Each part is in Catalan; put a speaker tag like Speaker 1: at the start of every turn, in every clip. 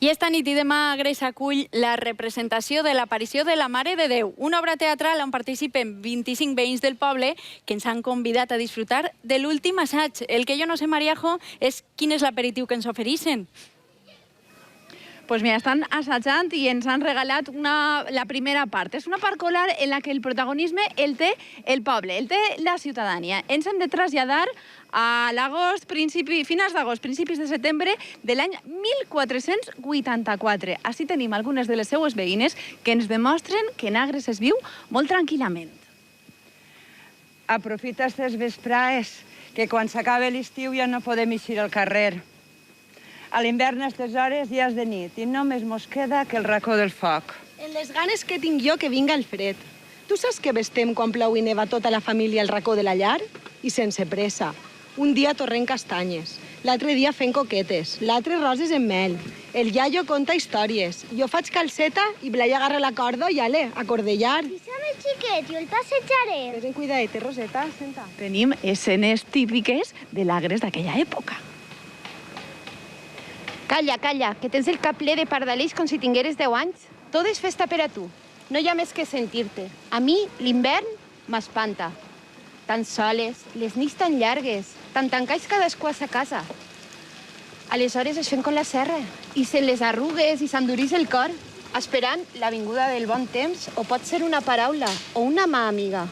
Speaker 1: I esta nit i demà Agres acull la representació de l'aparició de la Mare de Déu, una obra teatral on participen 25 veïns del poble que ens han convidat a disfrutar de l'últim assaig. El que jo no sé, Mariajo, és quin és l'aperitiu que ens ofereixen.
Speaker 2: Pues mira, estan assajant i ens han regalat la primera part. És una part colar en la que el protagonisme el té el poble, el té la ciutadania. Ens hem de traslladar a l'agost, finals d'agost, principis de setembre de l'any 1484. Així tenim algunes de les seues veïnes que ens demostren que en Agres es viu molt tranquil·lament.
Speaker 3: Aprofita aquestes vesprades, que quan s'acaba l'estiu ja no podem eixir al carrer. A l'hivern, a aquestes hores, ja és de nit i només mos queda que el racó del foc.
Speaker 4: En les ganes que tinc jo que vinga el fred. Tu saps que vestem quan plou i neva tota la família al racó de la llar? I sense pressa. Un dia torrent castanyes, l'altre dia fent coquetes, l'altre roses en mel. El iaio conta històries, jo faig calceta i Blai agarra la corda i ale, a cordellar.
Speaker 5: Deixa'm el xiquet, jo el passejaré.
Speaker 4: Ves en cuidadet, Roseta, senta.
Speaker 2: Tenim escenes típiques de l'Agres d'aquella època.
Speaker 6: Calla, calla, que tens el cap ple de pardaleix com si tingueres 10 anys. Tot és festa per a tu. No hi ha més que sentir-te. A mi, l'hivern m'espanta. Tan soles, les nits tan llargues, tan tancats cadascú a sa casa. Aleshores es fem com la serra, i se les arrugues i s'endurís el cor, esperant la vinguda del bon temps, o pot ser una paraula o una mà amiga.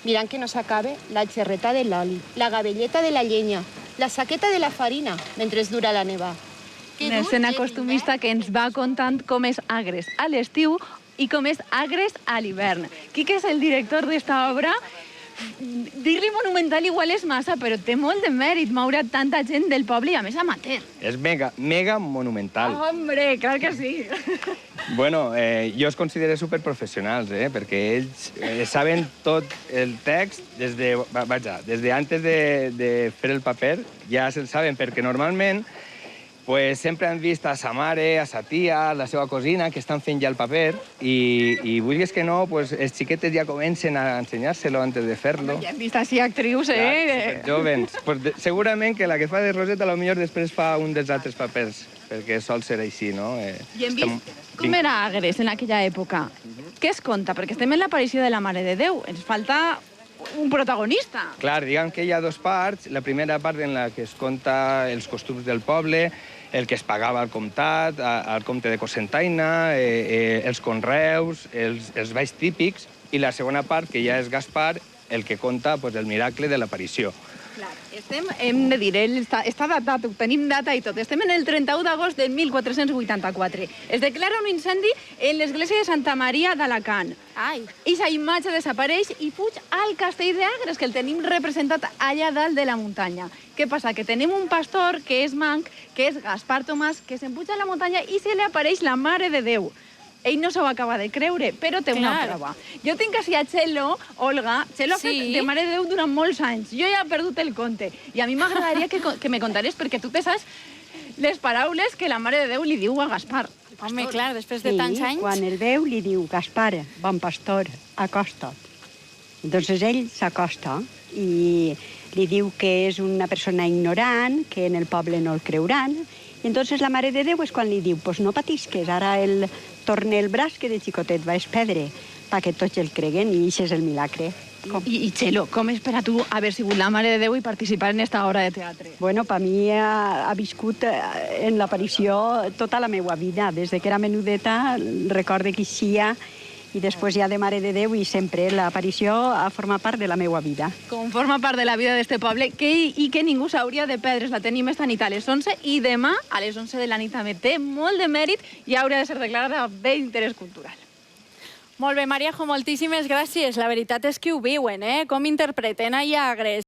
Speaker 6: Mirant que no s'acabe la xerreta de l'oli, la gavelleta de la llenya, la saqueta de la farina, mentre es dura la neva.
Speaker 2: Una escena costumista que ens va contant com és Agres a l'estiu i com és Agres a l'hivern. Quique és el director d'esta obra. Dir-li monumental igual és massa, però té molt de mèrit moure tanta gent del poble i a més amateur.
Speaker 7: És mega monumental.
Speaker 2: Hombre, clar que sí.
Speaker 7: Bueno, jo els considero superprofessionals, perquè ells saben tot el text des de antes de fer el paper, ja se'l saben, perquè normalment sempre han vist a sa mare, a sa tia, a la seva cosina, que estan fent ja el paper, i vulguis que no, els xiquetes ja comencen a ensenyar-se-lo antes de fer-lo.
Speaker 2: Ja hem vist així actrius,
Speaker 7: Jovens. Segurament que la que fa de Roseta potser després fa un dels altres papers, perquè sol ser així, no?
Speaker 2: I hem vist com era Agres en aquella època. Què es conta? Perquè estem en l'aparició de la Mare de Déu. Ens falta un protagonista.
Speaker 7: Clar, diguem que hi ha dues parts. La primera part en la que es conta els costums del poble, el que es pagava al comtat, al comte de Cocentaina, els conreus, els balls típics, i la segona part, que ja és Gaspar, el que conta el miracle de l'aparició.
Speaker 2: Clar, hem de dir, està datat, tenim data i tot. Estem en el 31 d'agost del 1484. Es declara un incendi en l'església de Santa Maria d'Alacant. I sa imatge desapareix i fuig al castell d'Agres, que el tenim representat allà dalt de la muntanya. Què passa? Que tenim un pastor que és manc, que és Gaspar Tomàs, que se'n puja a la muntanya i se li apareix la Mare de Déu. Ell no s'ho acaba de creure, però té una prova. Jo tinc així a Txelo, Olga. Txelo ha fet de Mare de Déu durant molts anys. Jo ja he perdut el compte. I a mi m'agradaria que me contares, perquè tu te saps les paraules que la Mare de Déu li diu a Gaspar.
Speaker 1: Home, clar, després de tants anys...
Speaker 8: Sí, quan el veu li diu, Gaspar, bon pastor, acosta't. Entonces ell s'acosta i li diu que és una persona ignorant, que en el poble no el creuran. I entonces la Mare de Déu és quan li diu, pues no patisques, ara el torna el braç que de xicotet va espedre, perquè tots el creguen i això és el milagre.
Speaker 2: I Txelo, com és per a tu haver sigut la Mare de Déu i participar en esta obra de teatre?
Speaker 8: Bueno, per mi ha viscut en l'aparició tota la meva vida. Des que era menudeta recorde que eixia i després ja de Mare de Déu i sempre l'aparició ha format part de la meva vida.
Speaker 2: Com forma part de la vida d'este poble i que ningú s'hauria de perdre. La tenim esta nit a les 11 i demà a les 11 de la nit també. Té molt de mèrit i hauria de ser declarada bé d'interès cultural.
Speaker 1: Molt bé, Mariajo, moltíssimes gràcies. La veritat és que ho viuen, com interpreten allà a Agres.